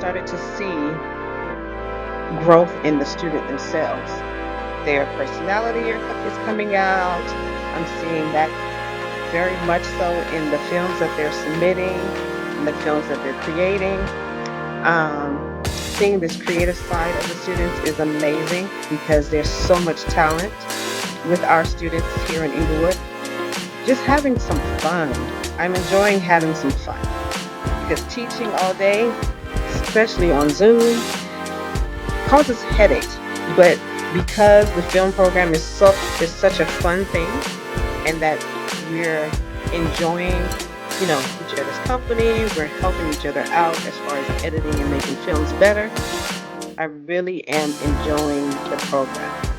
started to see growth in the student themselves. Their personality is coming out. I'm seeing that very much so in the films that they're submitting, in the films that they're creating. Seeing this creative side of the students is amazing because there's so much talent with our students here in Inglewood. Just having some fun. I'm enjoying having some fun because teaching all day, especially on Zoom, causes headaches. But because the film program is such a fun thing, and that we're enjoying, each other's company, we're helping each other out as far as editing and making films better. I really am enjoying the program.